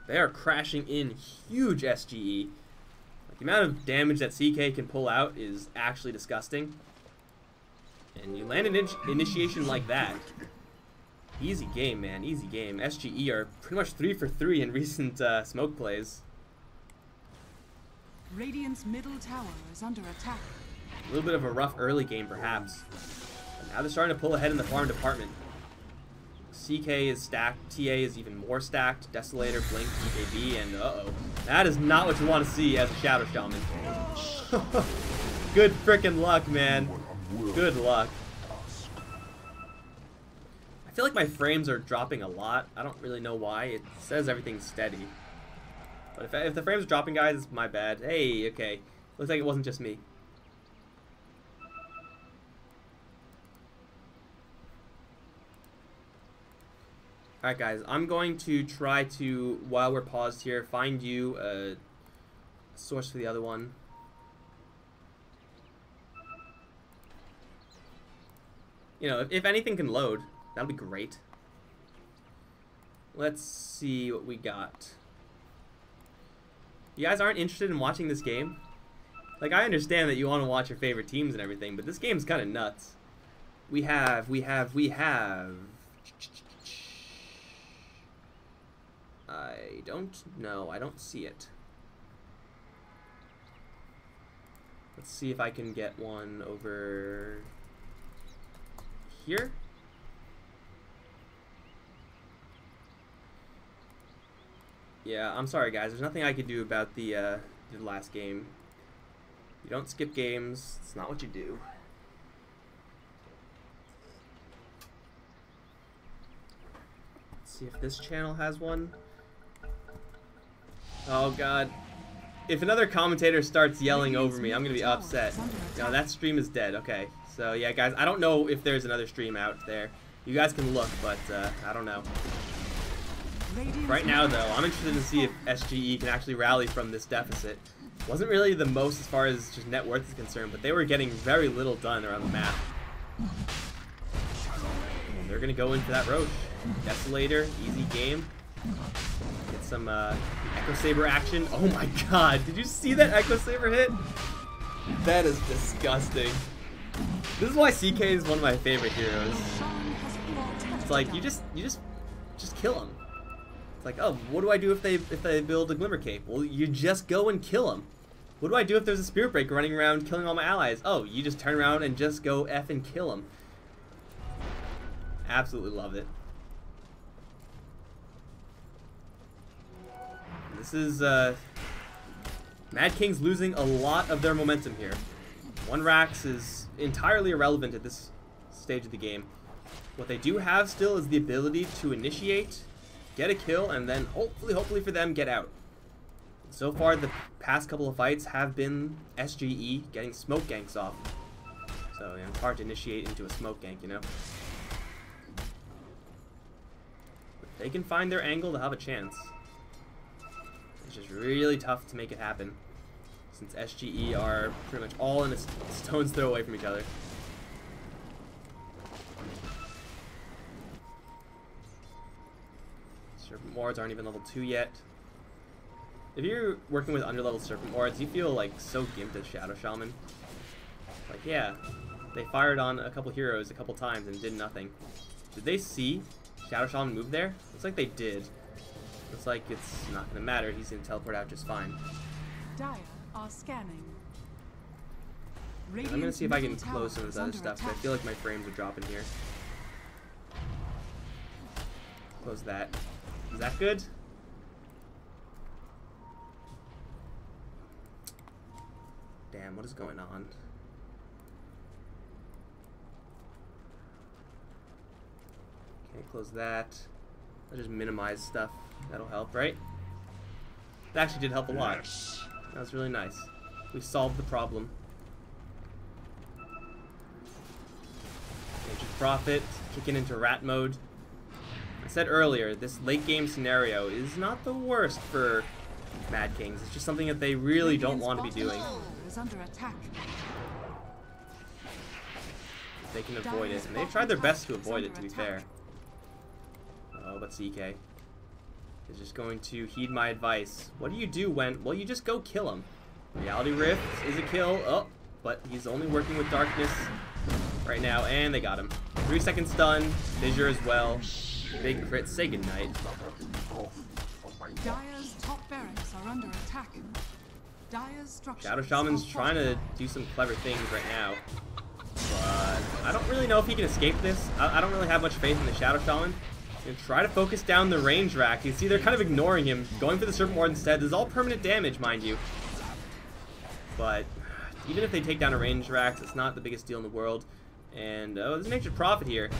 They are crashing in huge SGE. Like, the amount of damage that CK can pull out is actually disgusting. And you land an initiation like that. Easy game, man. Easy game. SGE are pretty much 3 for 3 in recent smoke plays. Radiant's middle tower is under attack. A little bit of a rough early game, perhaps. But now they're starting to pull ahead in the farm department. CK is stacked. TA is even more stacked. Desolator, Blink, BKB, and uh-oh. That is not what you want to see as a Shadow Shaman. Good frickin' luck, man. Good luck. I feel like my frames are dropping a lot. I don't really know why. It says everything's steady. But if the frames are dropping, guys, it's my bad. Hey, okay. Looks like it wasn't just me. Alright guys, I'm going to try to, while we're paused here, find you a source for the other one. You know, if anything can load, that'll be great. Let's see what we got. You guys aren't interested in watching this game? Like, I understand that you want to watch your favorite teams and everything, but this game's kind of nuts. We have... I don't know. I don't see it. Let's see if I can get one over here. Yeah, I'm sorry guys. There's nothing I could do about the last game. You don't skip games. It's not what you do. Let's see if this channel has one. Oh god. If another commentator starts yelling over me, I'm gonna be upset. No, that stream is dead. Okay. So yeah, guys, I don't know if there's another stream out there. You guys can look, but I don't know. Right now, though, I'm interested to see if SGE can actually rally from this deficit. Wasn't really the most as far as just net worth is concerned, but they were getting very little done around the map. And they're gonna go in for that Roche. Desolator, easy game. Get some Echo Saber action. Oh my god, did you see that Echo Saber hit? That is disgusting. This is why CK is one of my favorite heroes. It's like you just kill him. It's like, oh, what do I do if they build a Glimmer Cape? Well, you just go and kill them. What do I do if there's a Spirit Breaker running around killing all my allies? Oh, you just turn around and just go F and kill them. Absolutely love it. This is Mad King's losing a lot of their momentum here. One Rax is entirely irrelevant at this stage of the game. What they do have still is the ability to initiate, get a kill, and then hopefully for them, get out. So far, the past couple of fights have been SGE getting smoke ganks off. So you know, it's hard to initiate into a smoke gank, you know. If they can find their angle, they'll have a chance. It's just really tough to make it happen, since SGE are pretty much all in a stone's throw away from each other. Serpent wards aren't even level 2 yet. If you're working with underlevel serpent wards, you feel like so gimped as Shadow Shaman. Like, yeah, they fired on a couple heroes a couple times and did nothing. Did they see Shadow Shaman move there? Looks like they did. Looks like it's not gonna matter. He's gonna teleport out just fine. Dire are scanning. I'm gonna see if I can close some of this other stuff, because I feel like my frames are dropping here. Close that. Is that good? Damn, what is going on? Can't close that. I'll just minimize stuff. That'll help, right? That actually did help a lot. That was really nice. We solved the problem. Nature's Prophet, kicking into rat mode. I said earlier, this late game scenario is not the worst for Mad Kings. It's just something that they really don't want to be doing. They can avoid it, and they've tried their best to avoid it, to be fair. Oh, but CK is just going to heed my advice. What do you do when... Well, you just go kill him. Reality Rift is a kill. Oh, but he's only working with darkness right now, and they got him. 3-second stun, Fissure as well. Big crit, say goodnight. Dire's top barracks are under attack. Dire's structures Shadow Shaman's trying to do some clever things right now. But I don't really know if he can escape this. I don't really have much faith in the Shadow Shaman. He's gonna try to focus down the range rack. You see they're kind of ignoring him, going for the Serpent Ward instead. This is all permanent damage, mind you. But even if they take down a range rack, it's not the biggest deal in the world. And oh, there's an Nature's Prophet here.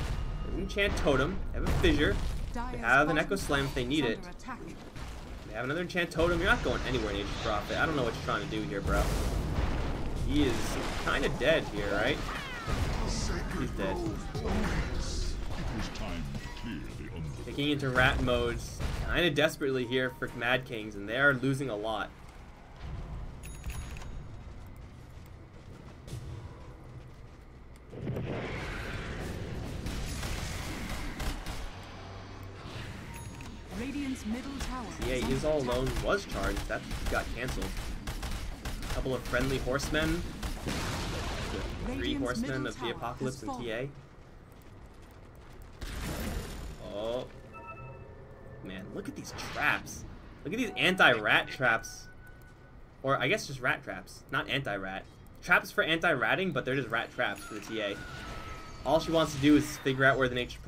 There's an enchant totem. They have a fissure. They have an echo slam if they need it. They have another enchant totem. You're not going anywhere, Nature's Prophet. I don't know what you're trying to do here, bro. He is kind of dead here, right? He's dead. was time to clear the underworld. Picking into rat modes kind of desperately here for Mad Kings, and they are losing a lot. Radiant's middle tower Yeah, is he's under all attack. alone was charged. That got canceled. A couple of friendly horsemen. The 3 Radiant's horsemen middle of the tower apocalypse has and TA. Oh. Man, look at these traps. Look at these anti-rat traps. Or I guess just rat traps, not anti-rat. Traps for anti-ratting, but they're just rat traps for the TA. All she wants to do is figure out where the Nature's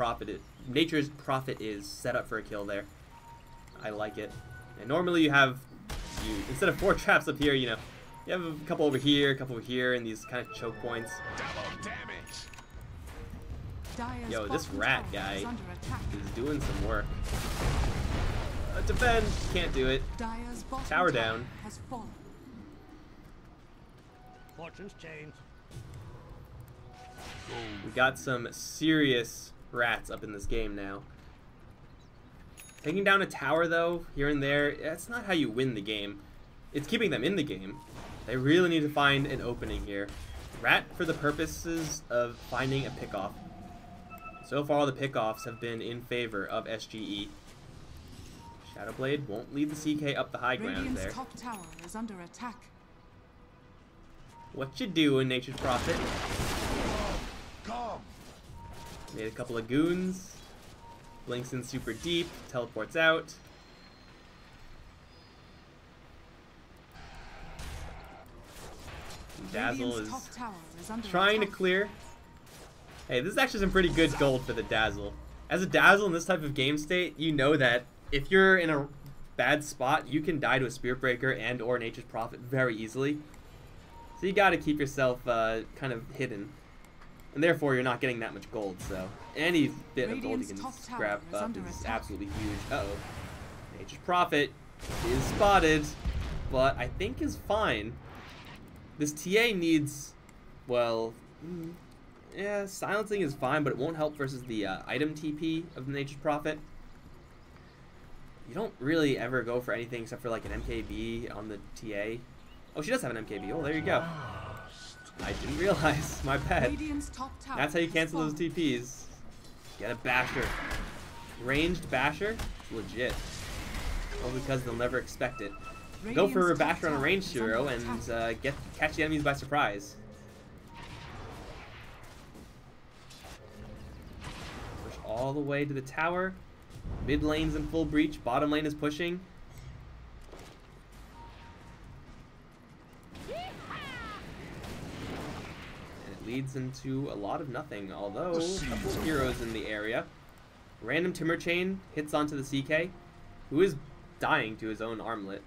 Prophet is, set up for a kill there. I like it. And normally you have, instead of 4 traps up here, you know, you have a couple over here, and these kind of choke points. Double damage. Dire's Yo, this bottom rat tower guy is under attack. is doing some work. Defend, can't do it. Dire's bottom Tower down. has fallen. Fortune's changed. We got some serious rats up in this game now. Taking down a tower, though, here and there, that's not how you win the game. It's keeping them in the game. They really need to find an opening here. Rat for the purposes of finding a pickoff. So far, the pickoffs have been in favor of SGE. Shadowblade won't lead the CK up the high ground Radiant's there. top tower is under attack. What you doing, Nature's Prophet? Come. Made a couple of goons. Blinks in super deep. Teleports out. And Dazzle Radiant's is top tower is under trying to attack. clear. Hey, this is actually some pretty good gold for the Dazzle. As a Dazzle in this type of game state, you know that if you're in a bad spot, you can die to a Spirit Breaker and or Nature's Prophet very easily. So you gotta keep yourself kind of hidden. And therefore, you're not getting that much gold, so any bit of gold you Radiant's can top tower grab is up under is attack. absolutely huge. Uh-oh. Nature's Prophet is spotted, but I think is fine. This TA needs, well, yeah, silencing is fine, but it won't help versus the item TP of the Nature's Prophet. You don't really ever go for anything except for like an MKB on the TA. Oh, she does have an MKB. Oh, there you go. I didn't realize. My bad. Radiant's top tower That's how you has cancel those fallen. TPs. Get a basher. Ranged basher? It's legit. Well, because they'll never expect it. Go for a Radiant's top basher on a tower ranged is hero under and attack. catch the enemies by surprise. Push all the way to the tower. Mid lane's in full breach. Bottom lane is pushing. Leads into a lot of nothing, although a couple of heroes in the area. Random Timber Chain hits onto the CK, who is dying to his own armlet.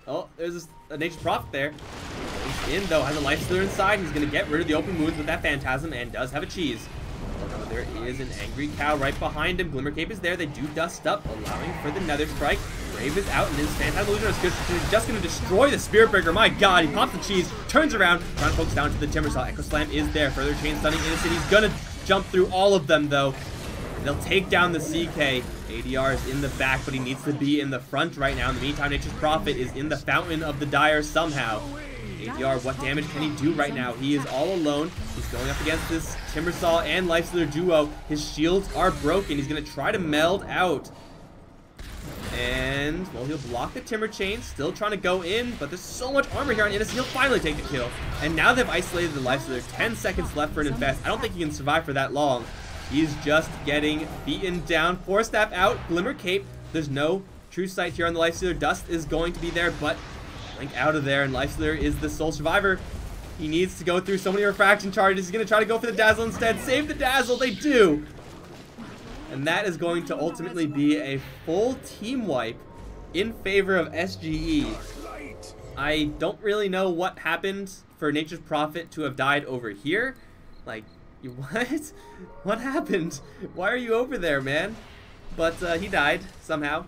Oh, there's a Nature's Prophet there. He's in, though, has a Life Stealer inside. He's going to get rid of the open wounds with that Phantasm and does have a cheese. Although there is an Angry Cow right behind him. Glimmer Cape is there. They do dust up, allowing for the Nether Strike. Brave is out, and his Phantasm Illusion is just going to destroy the Spirit Breaker. My god, he pops the cheese, turns around, trying to focus down to the Timbersaw. Echo Slam is there. Further chain stunning Innocent. He's going to jump through all of them, though. And they'll take down the CK. ADR is in the back, but he needs to be in the front right now. In the meantime, Nature's Prophet is in the Fountain of the Dire somehow. ADR, what damage can he do right now? He is all alone. He's going up against this Timbersaw and Lifestealer duo. His shields are broken. He's going to try to meld out. And, well, he'll block the Timber Chain. Still trying to go in, but there's so much armor here on Innocent. He'll finally take the kill. And now they've isolated the Lifestealer. 10 seconds left for an Infest. I don't think he can survive for that long. He's just getting beaten down. Force Staff out. Glimmer Cape. There's no true sight here on the Lifestealer. Dust is going to be there, but Blink out of there, and Lifestealer is the sole survivor. He needs to go through so many refraction charges. He's going to try to go for the Dazzle instead. Save the Dazzle. They do. And that is going to ultimately be a full team wipe in favor of SGE. I don't really know what happened for Nature's Prophet to have died over here. Like, what? What happened? Why are you over there, man? But he died somehow.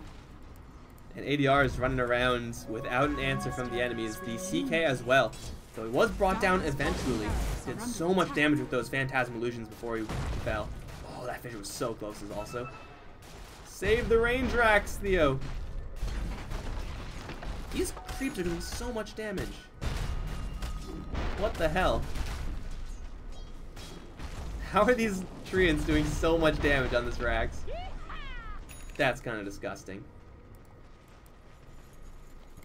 And ADR is running around without an answer from the enemies. The CK as well. So he was brought down eventually. Did so much damage with those Phantasm Illusions before he fell. Oh, that fissure was so close as also. Save the range racks, Theo. These creeps are doing so much damage. What the hell? How are these treants doing so much damage on this Rax? That's kind of disgusting.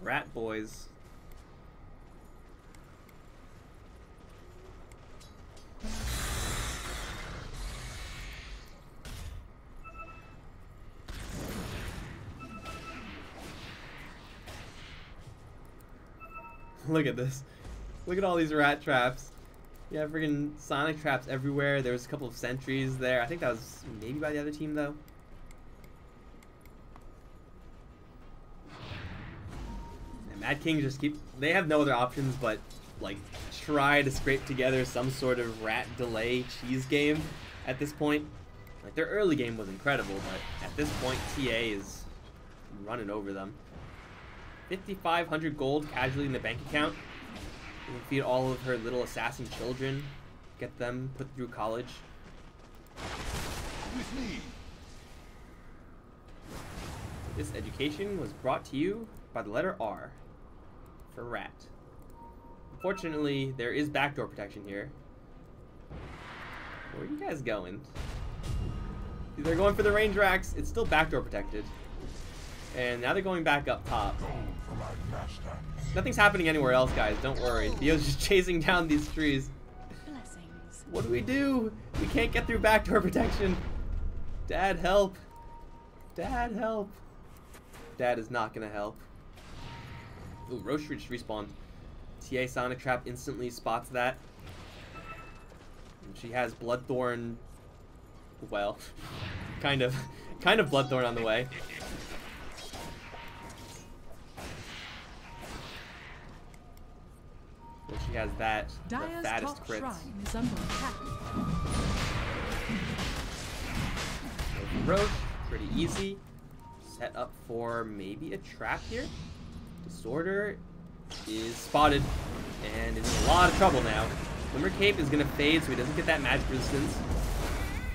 Rat boys. Look at this. Look at all these rat traps. Yeah, friggin' sonic traps everywhere. There was a couple of sentries there. I think that was maybe by the other team, though. And Mad King just keep... They have no other options but, like, try to scrape together some sort of rat delay cheese game at this point. Like, their early game was incredible, but at this point, TA is running over them. 5,500 gold casually in the bank account. We can feed all of her little assassin children, get them put through college. With me. This education was brought to you by the letter R for rat. Unfortunately, there is backdoor protection here. Where are you guys going? They're going for the range racks. It's still backdoor protected. And now they're going back up top. Nothing's happening anywhere else, guys. Don't worry. Theo's just chasing down these trees. Blessings. What do? We can't get through backdoor protection. Dad, help. Dad, help. Dad is not gonna help. Ooh, Roche just respawned. TA Sonic Trap instantly spots that. And she has Bloodthorn. Well, kind of Bloodthorn on the way. Well, she has that, the Dire's fattest top crits. shrine is under attack. Roche, pretty easy. Set up for maybe a trap here. Disorder is spotted and is in a lot of trouble now. Glimmer Cape is going to fade so he doesn't get that magic resistance.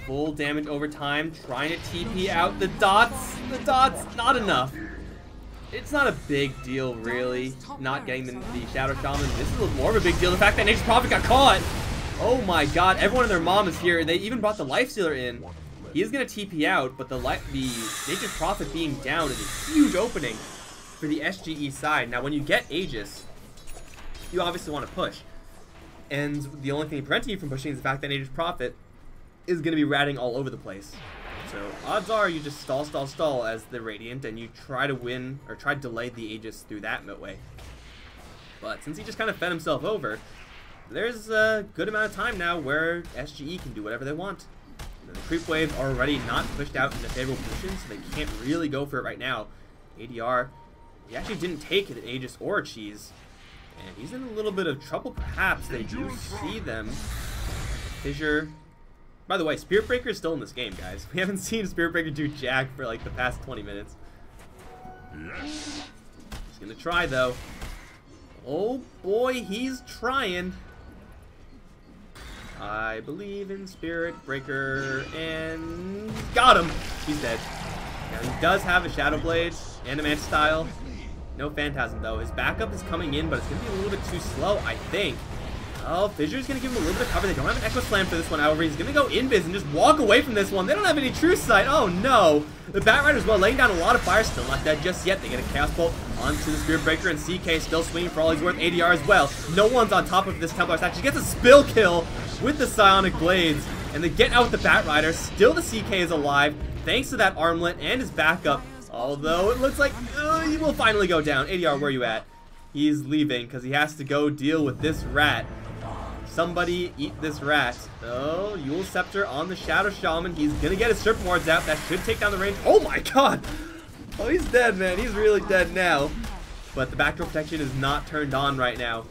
Full damage over time, trying to TP out the dots. The dots, not enough. It's not a big deal, really, not getting the Shadow Shaman. This is a little more of a big deal. The fact that Nature's Prophet got caught. Oh my god, everyone and their mom is here. They even brought the Lifestealer in. He is going to TP out, but the Nature's Prophet being down is a huge opening for the SGE side. Now, when you get Aegis, you obviously want to push. And the only thing preventing you from pushing is the fact that Nature's Prophet is going to be ratting all over the place. So odds are you just stall as the Radiant and you try to win or try to delay the Aegis through that way. But since he just kind of fed himself over, there's a good amount of time now where SGE can do whatever they want. And the creep wave are already not pushed out in a favorable position, so they can't really go for it right now. ADR, he actually didn't take an Aegis or a cheese, and he's in a little bit of trouble perhaps. They do see them. Fissure. By the way, Spirit Breaker is still in this game, guys. We haven't seen Spirit Breaker do jack for like the past 20 minutes. Yes. He's gonna try though. Oh boy, he's trying. I believe in Spirit Breaker, and got him. He's dead. Now he does have a Shadow Blade and a Mantis Style. No Phantasm though. His backup is coming in, but it's gonna be a little bit too slow, I think. Oh, Fissure's going to give him a little bit of cover. They don't have an Echo Slam for this one, however. He's going to go Invis and just walk away from this one. They don't have any True Sight. Oh, no. The Batrider's well laying down a lot of fire. Still not dead just yet. They get a Chaos Bolt onto the Spirit Breaker, and CK still swinging for all he's worth. ADR as well. No one's on top of this Templar stack. She gets a spill kill with the Psionic Blades, and they get out with the Batrider. Still the CK is alive, thanks to that armlet and his backup. Although it looks like he will finally go down. ADR, where you at? He's leaving because he has to go deal with this rat. Somebody eat this rat. Oh, Yule Scepter on the Shadow Shaman. He's gonna get his Serpent Wards out. That should take down the range. Oh my god! Oh, he's dead, man. He's really dead now. But the backdoor protection is not turned on right now.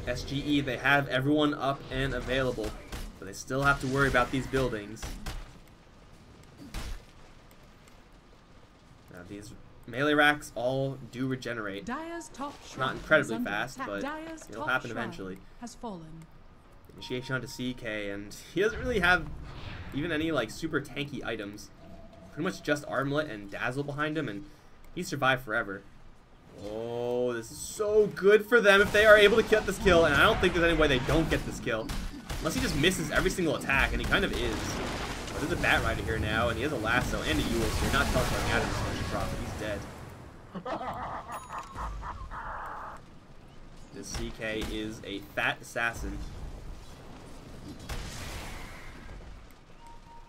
SGE, they have everyone up and available, but they still have to worry about these buildings. Now, these melee racks all do regenerate. Dire's top shrine Not incredibly is under fast, attack. but Dire's it'll top happen shrine eventually. has fallen. Initiation onto CK, and he doesn't really have even any like super tanky items. Pretty much just Armlet and Dazzle behind him, and he survived forever. Oh, this is so good for them if they are able to get this kill, and I don't think there's any way they don't get this kill. Unless he just misses every single attack, and he kind of is. But there's a Bat Rider here now, and he has a Lasso and a Yule, so you're not teleporting at him so much profit. He's dead. This CK is a fat assassin.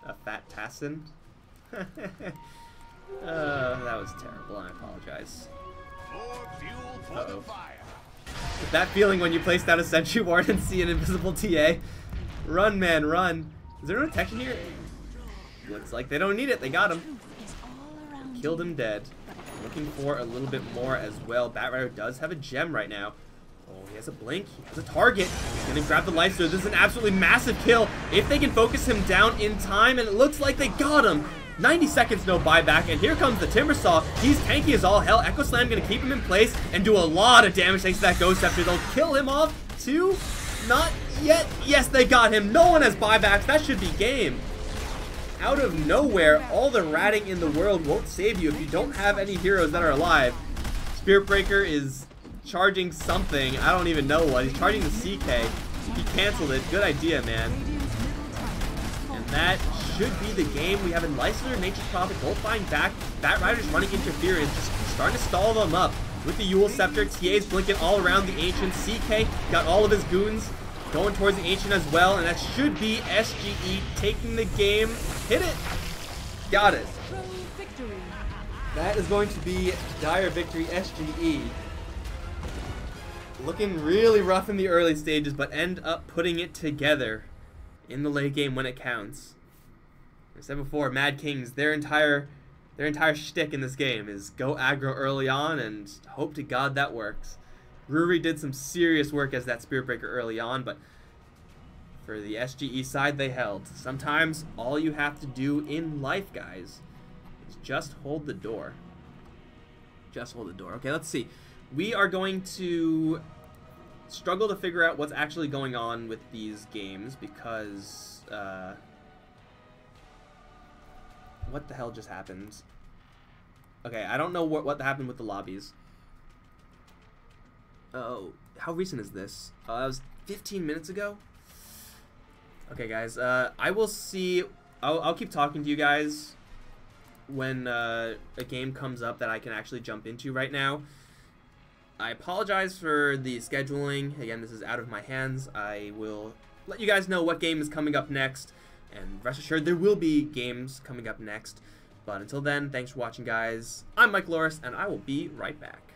A fat tassin? That was terrible. I apologize. More fuel for the fire. With that feeling when you place down a sentry ward and see an invisible TA. Run, man, run. Is there no detection here? Looks like they don't need it. They got him. Killed him dead. Looking for a little bit more as well. Bat Rider does have a gem right now. Oh, he has a blink. He has a target. He's going to grab the life steal. This is an absolutely massive kill. If they can focus him down in time, and it looks like they got him. 90 seconds, no buyback, and here comes the Timbersaw. He's tanky as all hell. Echo Slam going to keep him in place and do a lot of damage thanks to that Ghost Scepter. They'll kill him off too. Not yet. Yes, they got him. No one has buybacks. That should be game. Out of nowhere, all the ratting in the world won't save you if you don't have any heroes that are alive. Spirit Breaker is charging something. I don't even know what. He's charging the CK. He canceled it. Good idea, man. And that should be the game. We have a Lysander and Nature's Prophet both buying back. Bat Rider's running interference, just starting to stall them up. With the Yule Scepter, TA's blinking all around the Ancient. CK got all of his goons going towards the Ancient as well, and that should be SGE taking the game. Hit it. Got it. That is going to be dire victory SGE. Looking really rough in the early stages, but end up putting it together in the late game when it counts. I said before, Mad Kings, their entire shtick in this game is go aggro early on and hope to God that works. Ruri did some serious work as that Spirit Breaker early on, but for the SGE side, they held. Sometimes all you have to do in life, guys, is just hold the door. Just hold the door. Okay, let's see. We are going to struggle to figure out what's actually going on with these games because what the hell just happened? Okay, I don't know what happened with the lobbies. Oh, how recent is this? That was 15 minutes ago? Okay, guys, I will see. I'll keep talking to you guys when a game comes up that I can actually jump into right now. I apologize for the scheduling. Again, this is out of my hands. I will let you guys know what game is coming up next, and rest assured there will be games coming up next. But until then, thanks for watching, guys. I'm Mike Loris, and I will be right back.